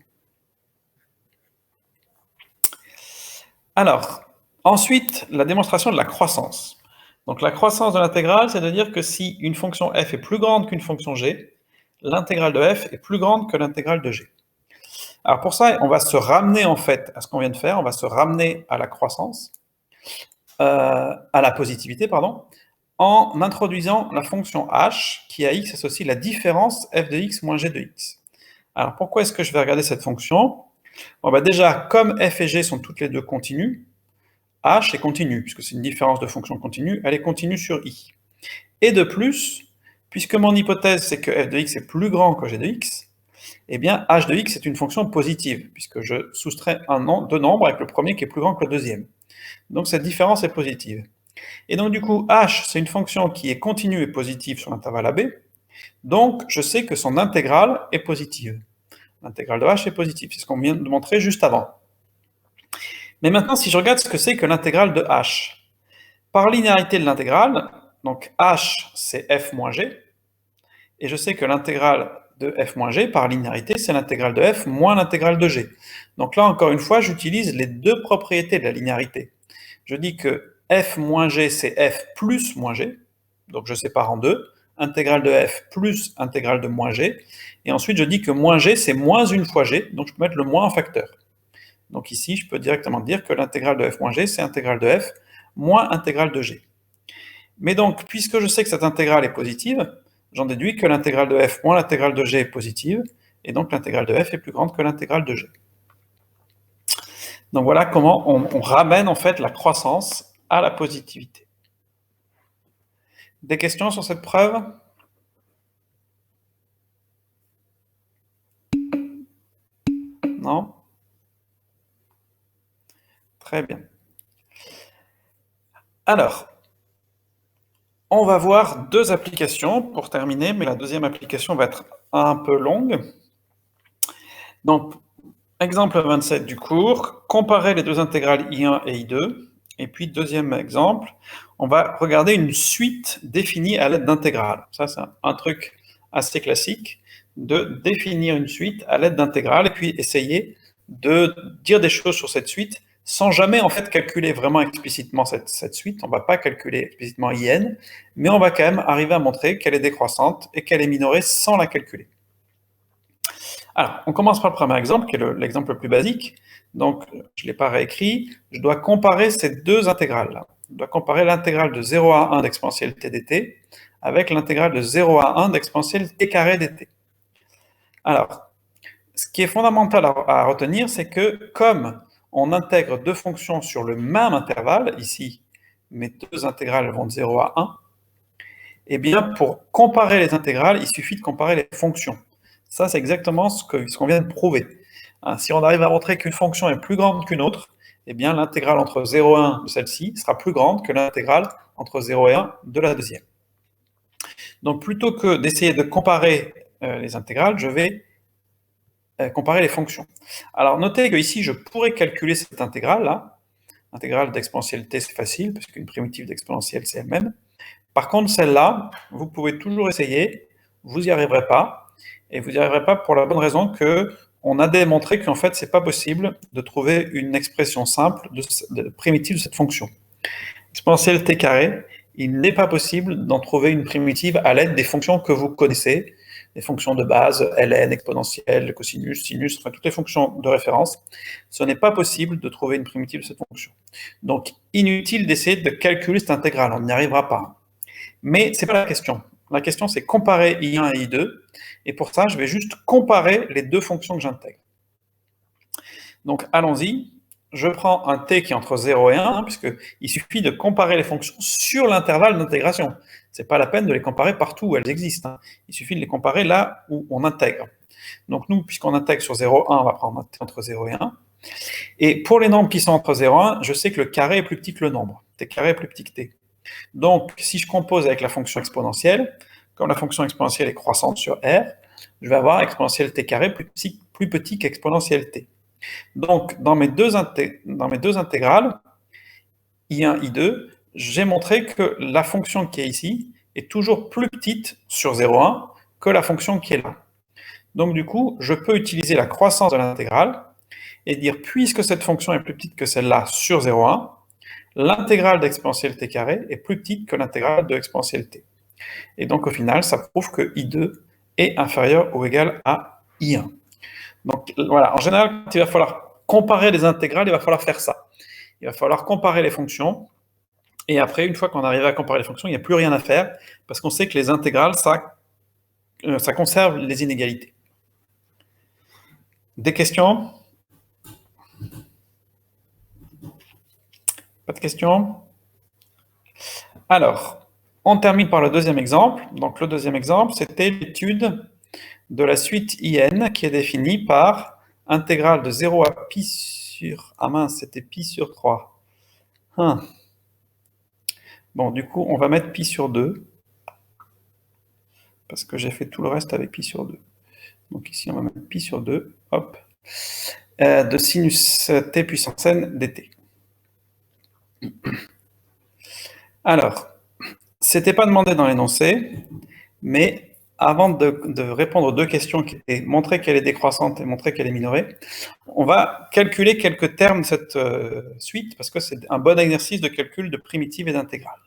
S1: Alors, ensuite, la démonstration de la croissance. Donc la croissance de l'intégrale, c'est de dire que si une fonction f est plus grande qu'une fonction g, l'intégrale de f est plus grande que l'intégrale de g. Alors pour ça, on va se ramener en fait à ce qu'on vient de faire, on va se ramener à la croissance, à la positivité, pardon, en introduisant la fonction h, qui à x associe la différence f de x moins g de x. Alors pourquoi est-ce que je vais regarder cette fonction? Bon, bah déjà, comme f et g sont toutes les deux continues, h est continue, puisque c'est une différence de fonction continue, elle est continue sur i. Et de plus, puisque mon hypothèse c'est que f de x est plus grand que g de x, eh bien h de x est une fonction positive, puisque je soustrais deux nombres avec le premier qui est plus grand que le deuxième. Donc cette différence est positive. Et donc du coup, h, c'est une fonction qui est continue et positive sur l'intervalle AB, donc je sais que son intégrale est positive. L'intégrale de h est positive, c'est ce qu'on vient de montrer juste avant. Mais maintenant, si je regarde ce que c'est que l'intégrale de h, par linéarité de l'intégrale, donc h c'est f moins g, et je sais que l'intégrale de f moins g, par linéarité, c'est l'intégrale de f moins l'intégrale de g. Donc là, encore une fois, j'utilise les deux propriétés de la linéarité. Je dis que f moins g, c'est f plus moins g, donc je sépare en deux, intégrale de f plus intégrale de moins g, et ensuite je dis que moins g, c'est moins une fois g, donc je peux mettre le moins en facteur. Donc ici, je peux directement dire que l'intégrale de f moins g, c'est intégrale de f moins intégrale de g. Mais donc, puisque je sais que cette intégrale est positive, j'en déduis que l'intégrale de f moins l'intégrale de g est positive, et donc l'intégrale de f est plus grande que l'intégrale de g. Donc voilà comment on ramène en fait la croissance à la positivité. Des questions sur cette preuve? Non? Très bien. Alors, on va voir deux applications pour terminer, mais la deuxième application va être un peu longue. Donc, exemple 27 du cours, comparer les deux intégrales I1 et I2. Et puis, deuxième exemple, on va regarder une suite définie à l'aide d'intégrales. Ça, c'est un truc assez classique, de définir une suite à l'aide d'intégrales et puis essayer de dire des choses sur cette suite sans jamais en fait calculer vraiment explicitement cette suite. On ne va pas calculer explicitement IN, mais on va quand même arriver à montrer qu'elle est décroissante et qu'elle est minorée sans la calculer. Alors, on commence par le premier exemple, qui est l'exemple le plus basique. Donc, je ne l'ai pas réécrit. Je dois comparer ces deux intégrales-là. Je dois comparer l'intégrale de 0 à 1 d'exponentielle t dt avec l'intégrale de 0 à 1 d'exponentielle t carré dt. Alors, ce qui est fondamental à retenir, c'est que comme on intègre deux fonctions sur le même intervalle, ici, mes deux intégrales vont de 0 à 1, eh bien, pour comparer les intégrales, il suffit de comparer les fonctions. Ça, c'est exactement ce qu'on vient de prouver. Si on arrive à montrer qu'une fonction est plus grande qu'une autre, eh bien, l'intégrale entre 0 et 1 de celle-ci sera plus grande que l'intégrale entre 0 et 1 de la deuxième. Donc, plutôt que d'essayer de comparer les intégrales, je vais comparer les fonctions. Alors, notez que ici, je pourrais calculer cette intégrale-là, L'intégrale d'exponentielle t, c'est facile, parce qu'une primitive d'exponentielle, c'est elle-même. Par contre, celle-là, vous pouvez toujours essayer, vous n'y arriverez pas, et vous n'y arriverez pas pour la bonne raison que on a démontré qu'en fait, c'est pas possible de trouver une expression simple de primitive de cette fonction. Exponentielle t carré, il n'est pas possible d'en trouver une primitive à l'aide des fonctions que vous connaissez, les fonctions de base, ln, exponentielle, cosinus, sinus, enfin toutes les fonctions de référence. Ce n'est pas possible de trouver une primitive de cette fonction. Donc, inutile d'essayer de calculer cette intégrale, on n'y arrivera pas. Mais ce n'est pas la question. La question, c'est comparer I1 et I2, et pour ça, je vais juste comparer les deux fonctions que j'intègre. Donc, allons-y. Je prends un t qui est entre 0 et 1, puisqu'il suffit de comparer les fonctions sur l'intervalle d'intégration. Ce n'est pas la peine de les comparer partout où elles existent. Il suffit de les comparer là où on intègre. Donc nous, puisqu'on intègre sur 0, 1, on va prendre un t entre 0 et 1. Et pour les nombres qui sont entre 0 et 1, je sais que le carré est plus petit que le nombre. T carré est plus petit que t. Donc, si je compose avec la fonction exponentielle, comme la fonction exponentielle est croissante sur R, je vais avoir exponentielle t carré plus petit qu'exponentielle t. Donc, dans mes deux intégrales, I1, I2, j'ai montré que la fonction qui est ici est toujours plus petite sur 0,1 que la fonction qui est là. Donc, du coup, je peux utiliser la croissance de l'intégrale et dire, puisque cette fonction est plus petite que celle-là sur 0,1, l'intégrale d'exponentielle t carré est plus petite que l'intégrale de exponentielle t. Et donc, au final, ça prouve que I2 est inférieur ou égal à I1. Donc, voilà, en général, quand il va falloir comparer les intégrales, il va falloir faire ça. Il va falloir comparer les fonctions, et après, une fois qu'on arrive à comparer les fonctions, il n'y a plus rien à faire, parce qu'on sait que les intégrales, ça conserve les inégalités. Des questions? Pas de questions? Alors, on termine par le deuxième exemple. Donc, le deuxième exemple, c'était l'étude de la suite IN qui est définie par intégrale de 0 à pi sur... Ah mince, c'était pi sur 3. Bon, du coup, on va mettre pi sur 2, parce que j'ai fait tout le reste avec pi sur 2. Donc ici, on va mettre pi sur 2, hop, de sinus t puissance n dt. Alors, c'était pas demandé dans l'énoncé, mais avant de répondre aux deux questions qui étaient montrer qu'elle est décroissante et montrer qu'elle est minorée, on va calculer quelques termes de cette suite, parce que c'est un bon exercice de calcul de primitives et d'intégrales.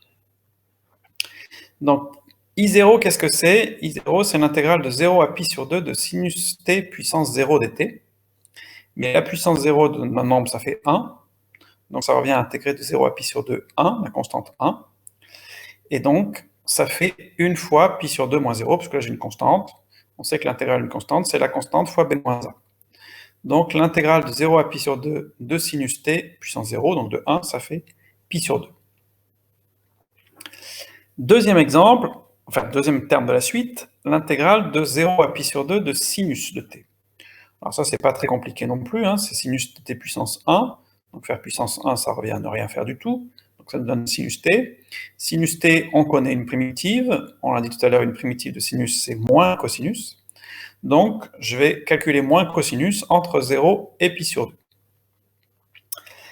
S1: Donc, I0, qu'est-ce que c'est? I0, c'est l'intégrale de 0 à pi sur 2 de sinus t puissance 0 dt. Mais la puissance 0 d'un nombre, ça fait 1. Donc, ça revient à intégrer de 0 à pi sur 2, 1, la constante 1. Et donc, ça fait 1 fois pi sur 2 moins 0, parce que là, j'ai une constante. On sait que l'intégrale d'une constante, c'est la constante fois b moins 1. Donc, l'intégrale de 0 à pi sur 2 de sinus t puissance 0, donc de 1, ça fait pi sur 2. Deuxième exemple, enfin, deuxième terme de la suite, l'intégrale de 0 à pi sur 2 de sinus de t. Alors ça, c'est pas très compliqué non plus, c'est sinus de t puissance 1. Donc faire puissance 1, ça revient à ne rien faire du tout. Donc ça nous donne sinus t. Sinus t, on connaît une primitive. On l'a dit tout à l'heure, une primitive de sinus, c'est moins cosinus. Donc, je vais calculer moins cosinus entre 0 et pi sur 2.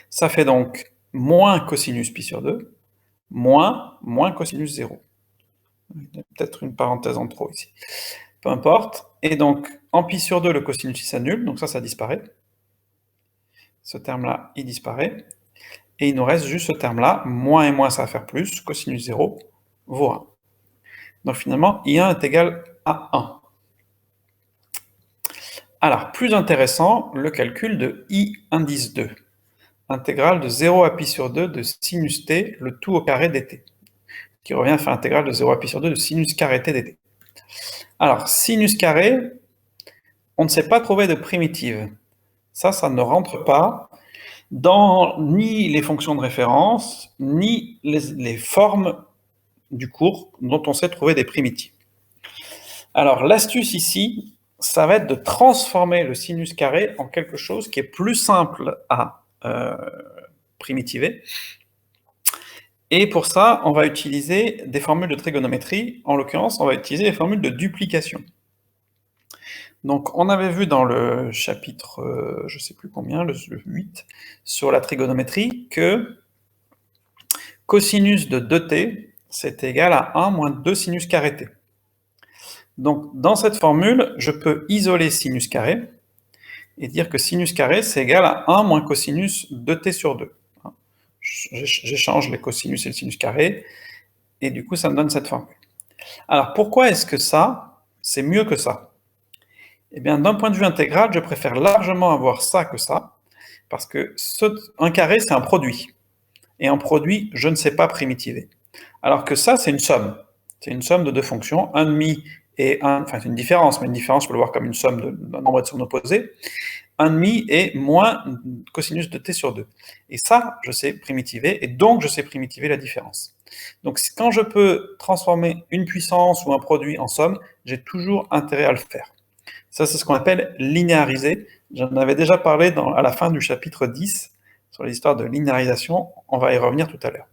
S1: Ça fait donc moins cosinus pi sur 2, moins cosinus 0. Il y a peut-être une parenthèse en trop ici. Peu importe. Et donc, en pi sur 2, le cosinus s'annule, donc ça disparaît. Ce terme-là, il disparaît. Et il nous reste juste ce terme-là, moins et moins, ça va faire plus, cosinus 0 vaut 1. Donc finalement, I1 est égal à 1. Alors, plus intéressant, le calcul de I indice 2. Intégrale de 0 à pi sur 2 de sinus t, le tout au carré dt. Qui revient à faire intégrale de 0 à pi sur 2 de sinus carré t dt. Alors, sinus carré, on ne sait pas trouver de primitive. Ça ne rentre pas dans ni les fonctions de référence, ni les formes du cours dont on sait trouver des primitives. Alors, l'astuce ici, ça va être de transformer le sinus carré en quelque chose qui est plus simple à primitiver. Et pour ça, on va utiliser des formules de trigonométrie. En l'occurrence, on va utiliser les formules de duplication. Donc, on avait vu dans le chapitre, je ne sais plus combien, le 8, sur la trigonométrie, que cosinus de 2t, c'est égal à 1 moins 2 sinus carré t. Donc, dans cette formule, je peux isoler sinus carré et dire que sinus carré, c'est égal à 1 moins cosinus 2t sur 2. J'échange les cosinus et le sinus carré, et du coup, ça me donne cette formule. Alors, pourquoi est-ce que ça, c'est mieux que ça? Eh bien, d'un point de vue intégral, je préfère largement avoir ça que ça, parce que un carré, c'est un produit. Et un produit, je ne sais pas primitiver. Alors que ça, c'est une somme. C'est une somme de deux fonctions, 1,5 et 1, enfin c'est une différence, mais une différence, je peux le voir comme une somme d'un nombre de sommes opposées. 1,5 et moins cosinus de t sur 2. Et ça, je sais primitiver, et donc je sais primitiver la différence. Donc quand je peux transformer une puissance ou un produit en somme, j'ai toujours intérêt à le faire. Ça, c'est ce qu'on appelle linéariser. J'en avais déjà parlé à la fin du chapitre 10, sur les histoires de linéarisation. On va y revenir tout à l'heure.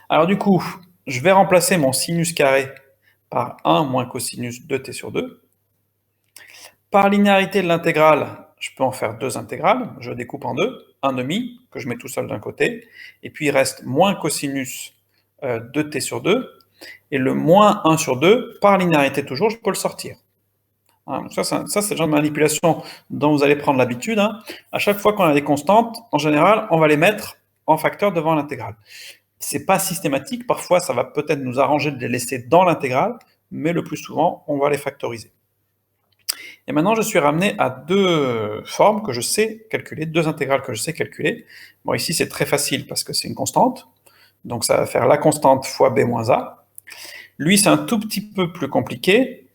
S1: Alors du coup, je vais remplacer mon sinus carré par 1 moins cosinus de t sur 2. Par linéarité de l'intégrale, je peux en faire deux intégrales. Je découpe en deux. 1,5 que je mets tout seul d'un côté. Et puis il reste moins cosinus de t sur 2. Et le moins 1 sur 2, par linéarité toujours, je peux le sortir. Hein, ça, c'est le genre de manipulation dont vous allez prendre l'habitude. Hein. À chaque fois qu'on a des constantes, en général, on va les mettre en facteur devant l'intégrale. C'est pas systématique, parfois ça va peut-être nous arranger de les laisser dans l'intégrale, mais le plus souvent, on va les factoriser. Et maintenant, je suis ramené à deux formes que je sais calculer, deux intégrales que je sais calculer. Bon, ici, c'est très facile parce que c'est une constante, donc ça va faire la constante fois b moins a. Lui, c'est un tout petit peu plus compliqué.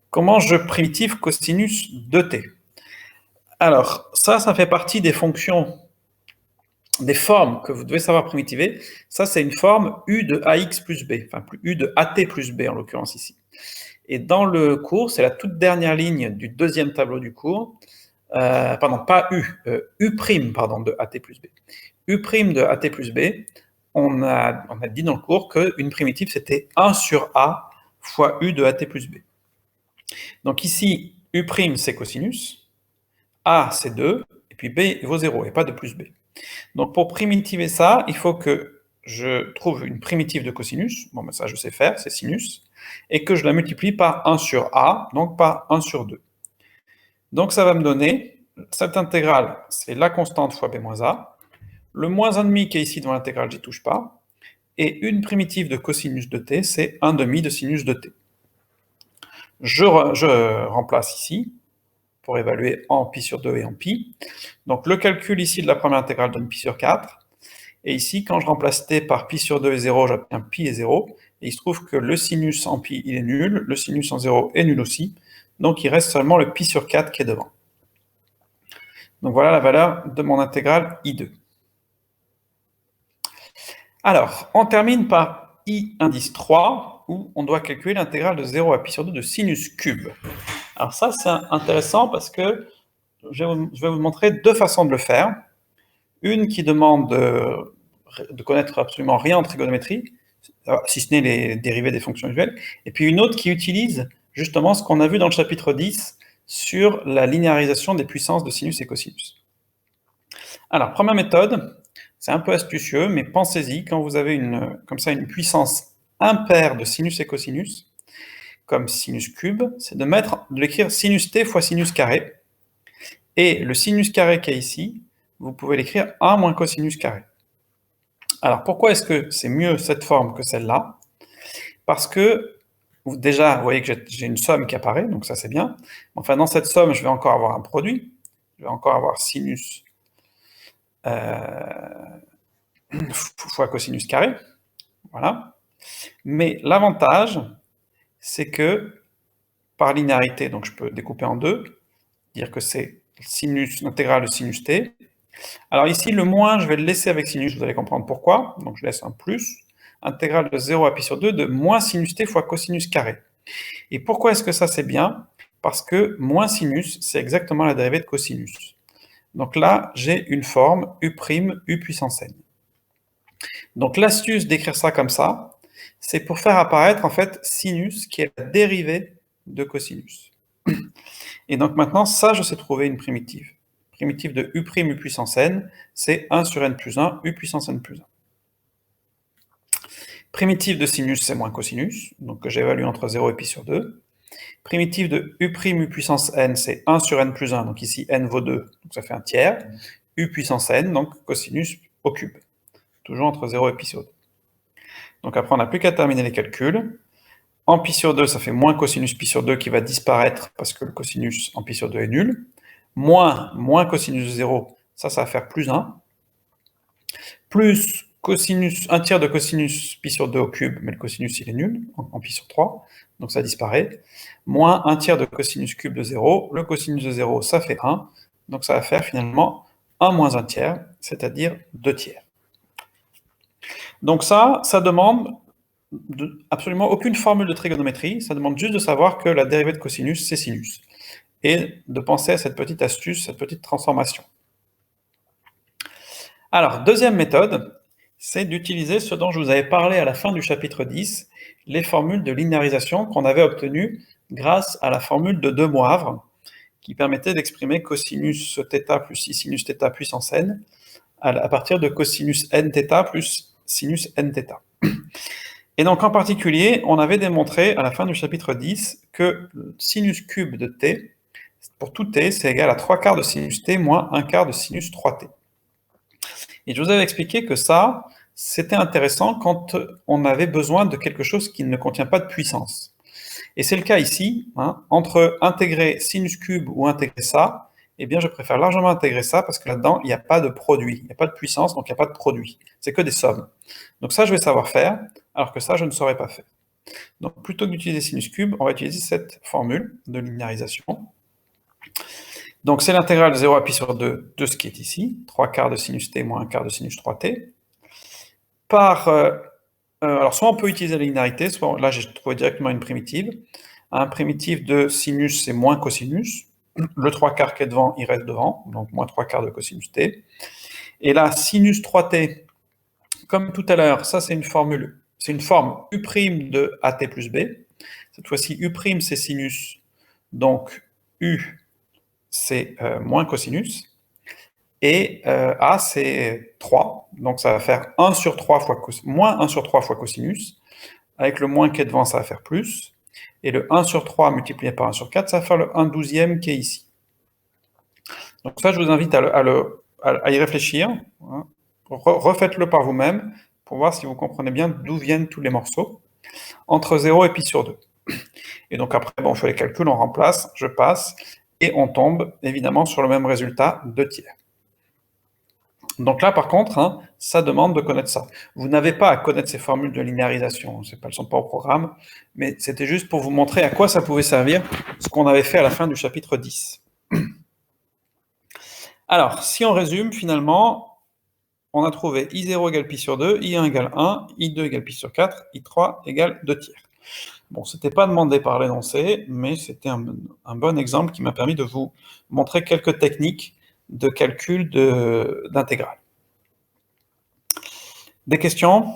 S1: Comment je primitive cosinus de t? Alors, ça fait partie des fonctions, des formes que vous devez savoir primitiver. Ça, c'est une forme u de ax plus b, enfin u de at plus b en l'occurrence ici. Et dans le cours, c'est la toute dernière ligne du deuxième tableau du cours, pardon, pas u, u' pardon, de at plus b. U' de at plus b, on a dit dans le cours qu'une primitive, c'était 1 sur a fois u de at plus b. Donc ici, u' c'est cosinus, a c'est 2, et puis b vaut 0, et pas de plus b. Donc pour primitiver ça, il faut que je trouve une primitive de cosinus, bon ben ça je sais faire, c'est sinus, et que je la multiplie par 1 sur a, donc par 1 sur 2. Donc ça va me donner, cette intégrale, c'est la constante fois b moins a, le moins 1,5 qui est ici dans l'intégrale, j'y touche pas, et une primitive de cosinus de t, c'est 1,5 de sinus de t. Je remplace ici, pour évaluer en pi sur 2 et en pi. Donc le calcul ici de la première intégrale donne pi sur 4, et ici, quand je remplace t par pi sur 2 et 0, j'obtiens pi et 0, et il se trouve que le sinus en pi, il est nul, le sinus en 0 est nul aussi, donc il reste seulement le pi sur 4 qui est devant. Donc voilà la valeur de mon intégrale I2. Alors, on termine par I indice 3, où on doit calculer l'intégrale de 0 à pi sur 2 de sinus cube. Alors ça, c'est intéressant parce que je vais vous montrer deux façons de le faire. Une qui demande de connaître absolument rien en trigonométrie, si ce n'est les dérivés des fonctions usuelles, et puis une autre qui utilise justement ce qu'on a vu dans le chapitre 10 sur la linéarisation des puissances de sinus et cosinus. Alors, première méthode, c'est un peu astucieux, mais pensez-y, quand vous avez comme ça une puissance impaire de sinus et cosinus, comme sinus cube, c'est de l'écrire sinus t fois sinus carré, et le sinus carré qui est ici, vous pouvez l'écrire 1 moins cosinus carré. Alors, pourquoi est-ce que c'est mieux cette forme que celle-là? Parce que, déjà, vous voyez que j'ai une somme qui apparaît, donc ça c'est bien. Enfin, dans cette somme, je vais encore avoir un produit. Je vais encore avoir sinus fois cosinus carré. Voilà. Mais l'avantage, c'est que, par linéarité, donc je peux découper en deux, dire que c'est l'intégrale de sinus t. Alors ici, le moins, je vais le laisser avec sinus, vous allez comprendre pourquoi. Donc je laisse un plus, intégrale de 0 à pi sur 2 de moins sinus t fois cosinus carré. Et pourquoi est-ce que ça c'est bien? Parce que moins sinus, c'est exactement la dérivée de cosinus. Donc là, j'ai une forme u' u puissance n. Donc l'astuce d'écrire ça comme ça, c'est pour faire apparaître en fait sinus qui est la dérivée de cosinus. Et donc maintenant, ça, je sais trouver une primitive. Primitive de u' u puissance n, c'est 1 sur n plus 1, u puissance n plus 1. Primitive de sinus, c'est moins cosinus, donc que j'évalue entre 0 et pi sur 2. Primitive de u' u puissance n, c'est 1 sur n plus 1, donc ici n vaut 2, donc ça fait un tiers. U puissance n, donc cosinus au cube, toujours entre 0 et pi sur 2. Donc après, on n'a plus qu'à terminer les calculs. En pi sur 2, ça fait moins cosinus pi sur 2 qui va disparaître parce que le cosinus en pi sur 2 est nul. Moins cosinus de 0, ça va faire plus 1. Plus cosinus, 1 tiers de cosinus pi sur 2 au cube, mais le cosinus il est nul, en pi sur 3, donc ça disparaît. Moins 1 tiers de cosinus cube de 0, le cosinus de 0 ça fait 1, donc ça va faire finalement 1 moins 1 tiers, c'est-à-dire 2 tiers. Donc ça demande absolument aucune formule de trigonométrie, ça demande juste de savoir que la dérivée de cosinus c'est sinus, et de penser à cette petite astuce, cette petite transformation. Alors, deuxième méthode, c'est d'utiliser ce dont je vous avais parlé à la fin du chapitre 10, les formules de linéarisation qu'on avait obtenues grâce à la formule de De Moivre, qui permettait d'exprimer cosinus θ plus sinus θ puissance n, à partir de cosinus nθ plus sinus nθ. Et donc, en particulier, on avait démontré à la fin du chapitre 10 que le sinus cube de t, pour tout t, c'est égal à 3 quarts de sinus t moins 1 quart de sinus 3t. Et je vous avais expliqué que ça, c'était intéressant quand on avait besoin de quelque chose qui ne contient pas de puissance. Et c'est le cas ici, hein, entre intégrer sinus cube ou intégrer ça, eh bien je préfère largement intégrer ça parce que là-dedans, il n'y a pas de produit, il n'y a pas de puissance, donc il n'y a pas de produit. C'est que des sommes. Donc ça, je vais savoir faire, alors que ça, je ne saurais pas faire. Donc plutôt que d'utiliser sinus cube, on va utiliser cette formule de linéarisation. Donc c'est l'intégrale de 0 à pi sur 2 de ce qui est ici, 3 quarts de sinus t moins 1 quart de sinus 3t, par... alors soit on peut utiliser la linéarité, soit là j'ai trouvé directement une primitive. Un primitive de sinus c'est moins cosinus, le 3 quarts qui est devant, il reste devant, donc moins 3 quarts de cosinus t. Et là, sinus 3t, comme tout à l'heure, ça c'est une formule, c'est une forme u' de at plus b. Cette fois-ci, u' c'est sinus, donc u c'est moins cosinus, et A c'est 3, donc ça va faire 1 sur 3 fois moins 1 sur 3 fois cosinus, avec le moins qui est devant ça va faire plus, et le 1 sur 3 multiplié par 1 sur 4, ça va faire le 1/12 qui est ici. Donc ça je vous invite à y réfléchir, hein. Refaites-le par vous-même, pour voir si vous comprenez bien d'où viennent tous les morceaux, entre 0 et pi sur 2. Et donc après, bon, on fait les calculs, on remplace, je passe, et on tombe évidemment sur le même résultat, 2 tiers. Donc là, par contre, hein, ça demande de connaître ça. Vous n'avez pas à connaître ces formules de linéarisation, elles ne sont pas au programme, mais c'était juste pour vous montrer à quoi ça pouvait servir, ce qu'on avait fait à la fin du chapitre 10. Alors, si on résume, finalement, on a trouvé I0 égale pi sur 2, I1 égale 1, I2 égale pi sur 4, I3 égale 2 tiers. Bon, c'était pas demandé par l'énoncé, mais c'était un bon exemple qui m'a permis de vous montrer quelques techniques de calcul d'intégrale. Des questions ?